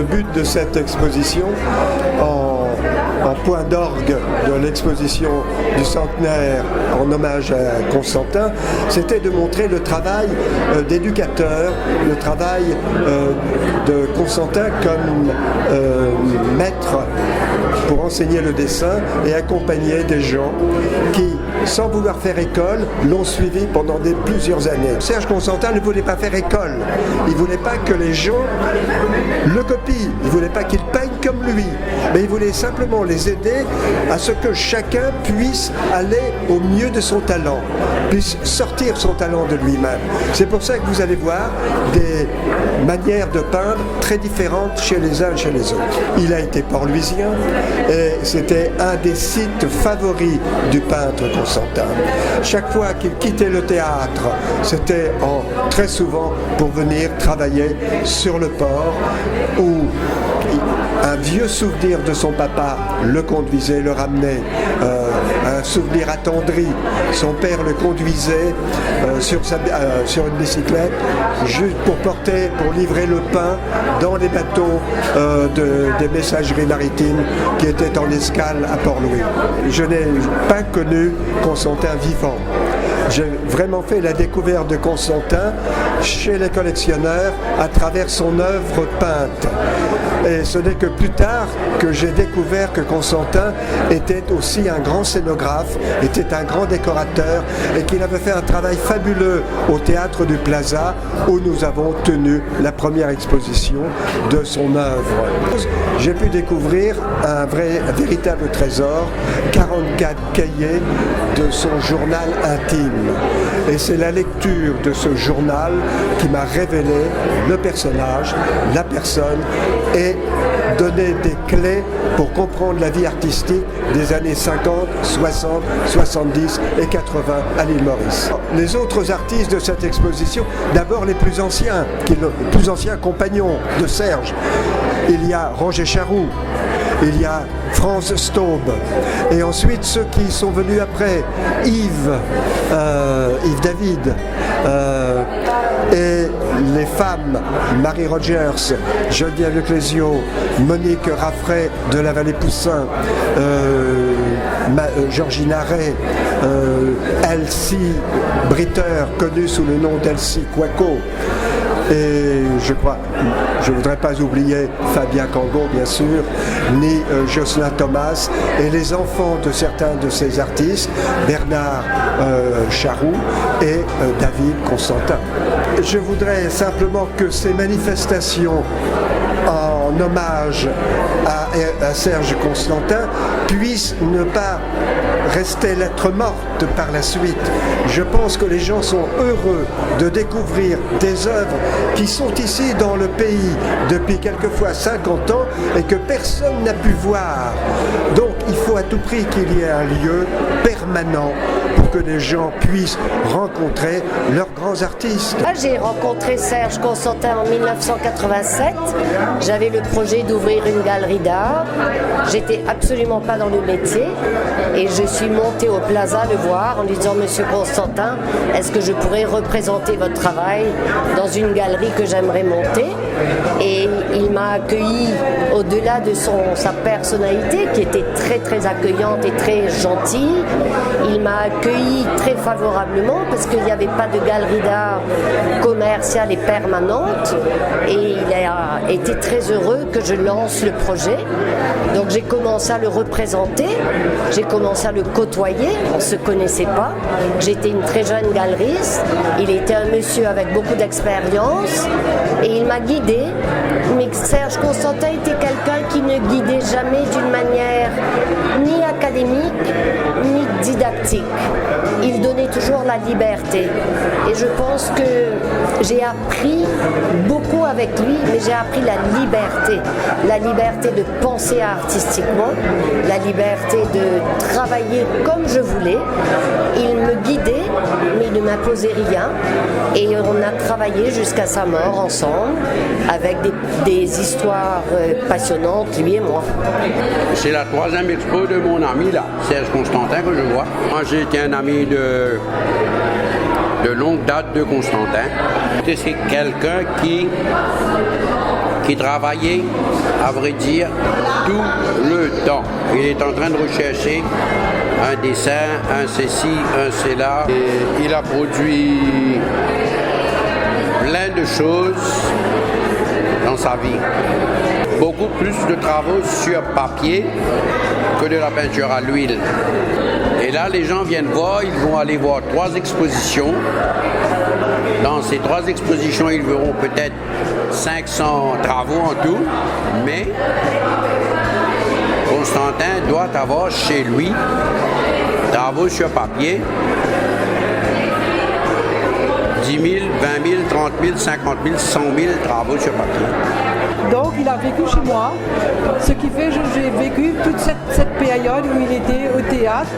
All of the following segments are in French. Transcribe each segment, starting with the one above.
but de cette exposition, en point d'orgue de l'exposition du centenaire en hommage à Constantin, c'était de montrer le travail d'éducateur, le travail de Constantin comme maître pour enseigner le dessin et accompagner des gens qui, sans vouloir faire école, l'ont suivi pendant plusieurs années. Serge Constantin ne voulait pas faire école. Il ne voulait pas que les gens le copient. Il ne voulait pas qu'ils peignent comme lui. Mais il voulait simplement les aider à ce que chacun puisse aller au mieux de son talent, puisse sortir son talent de lui-même. C'est pour ça que vous allez voir des manières de peindre très différentes chez les uns et chez les autres. Il a été port-louisien et c'était un des sites favoris du peintre Constantin. Chaque fois qu'il quittait le théâtre, c'était très souvent pour venir travailler sur le port où un vieux souvenir de son papa le conduisait, le ramenait, un souvenir attendri. Son père le conduisait sur une bicyclette juste pour livrer le pain dans les bateaux des messageries maritimes qui étaient en escale à Port-Louis. Je n'ai pas connu Constantin vivant. J'ai vraiment fait la découverte de Constantin chez les collectionneurs à travers son œuvre peinte. Et ce n'est que plus tard que j'ai découvert que Constantin était aussi un grand scénographe, était un grand décorateur et qu'il avait fait un travail fabuleux au Théâtre du Plaza où nous avons tenu la première exposition de son œuvre. J'ai pu découvrir un véritable trésor, 44 cahiers de son journal intime. Et c'est la lecture de ce journal qui m'a révélé le personnage, la personne et donné des clés pour comprendre la vie artistique des années 50, 60, 70 et 80 à l'île Maurice. Les autres artistes de cette exposition, d'abord les plus anciens compagnons de Serge. Il y a Roger Charroux, il y a France Staub, et ensuite ceux qui sont venus après, Yves David, et les femmes, Marie Rogers, Geneviève Leclésio, Monique Raffray de la Vallée Poussin, Georgine Arrey, Elsie Britter, connue sous le nom d'Elsie Quaco. Et je ne voudrais pas oublier Fabien Cango, bien sûr, ni Jocelyn Thomas, et les enfants de certains de ces artistes, Bernard Charroux et David Constantin. Je voudrais simplement que ces manifestations en hommage à Serge Constantin puissent ne pas rester lettre morte par la suite. Je pense que les gens sont heureux de découvrir des œuvres qui sont ici dans le pays depuis quelquefois 50 ans et que personne n'a pu voir. Donc il faut à tout prix qu'il y ait un lieu permanent pour que les gens puissent rencontrer leurs grands artistes. J'ai rencontré Serge Constantin en 1987. J'avais le projet d'ouvrir une galerie d'art. J'étais absolument pas dans le métier et je suis montée au Plaza le voir en lui disant: Monsieur Constantin, est-ce que je pourrais représenter votre travail dans une galerie que j'aimerais monter? Et il m'a accueilli au-delà de sa personnalité qui était très très accueillante et très gentille. Il m'a accueilli très favorablement parce qu'il n'y avait pas de galerie d'art commerciale et permanente, et il a été très heureux que je lance le projet. Donc j'ai commencé à le représenter, j'ai commencé à le côtoyer, on ne se connaissait pas. J'étais une très jeune galeriste, il était un monsieur avec beaucoup d'expérience et il m'a guidée. Mais Serge Constantin était quelqu'un qui ne guidait jamais d'une manière ni académique ni didactique. Il donnait toujours la liberté. Et je pense que j'ai appris beaucoup avec lui, mais j'ai appris la liberté. La liberté de penser artistiquement, la liberté de travailler comme je voulais. Il me guidait, mais il ne m'imposait rien. Et on a travaillé jusqu'à sa mort ensemble, avec des histoires passionnantes, lui et moi. C'est la troisième expo de mon ami là, Serge Constantin, que je vois. Moi j'ai été un ami de longue date de Constantin. C'est quelqu'un qui qui travaillait, à vrai dire, tout le temps. Il est en train de rechercher un dessin, un ceci, un cela. Et il a produit plein de choses dans sa vie. Beaucoup plus de travaux sur papier que de la peinture à l'huile. Et là, les gens viennent voir, ils vont aller voir 3 expositions. Dans ces 3 expositions, ils verront peut-être 500 travaux en tout, mais Constantin doit avoir chez lui travaux sur papier, 10 000, 20 000, 30 000, 50 000, 100 000 travaux sur papier. Donc il a vécu chez moi, ce qui fait que j'ai vécu toute cette période où il était au théâtre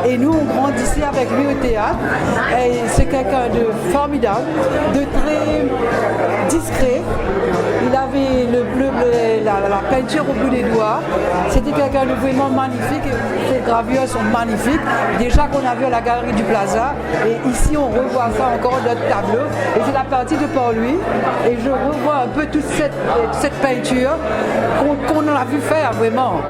et nous on grandissait avec lui au théâtre. Et c'est quelqu'un de formidable, de très discret. Il avait la peinture au bout des doigts. C'était quelqu'un de vraiment magnifique. Ses gravures sont magnifiques. Déjà qu'on a vu à la galerie du Plaza. Et ici on revoit ça encore dans notre tableau. Et c'est la partie de Port-Louis. Et je revois un peu toute cette peinture qu'on a vu faire vraiment.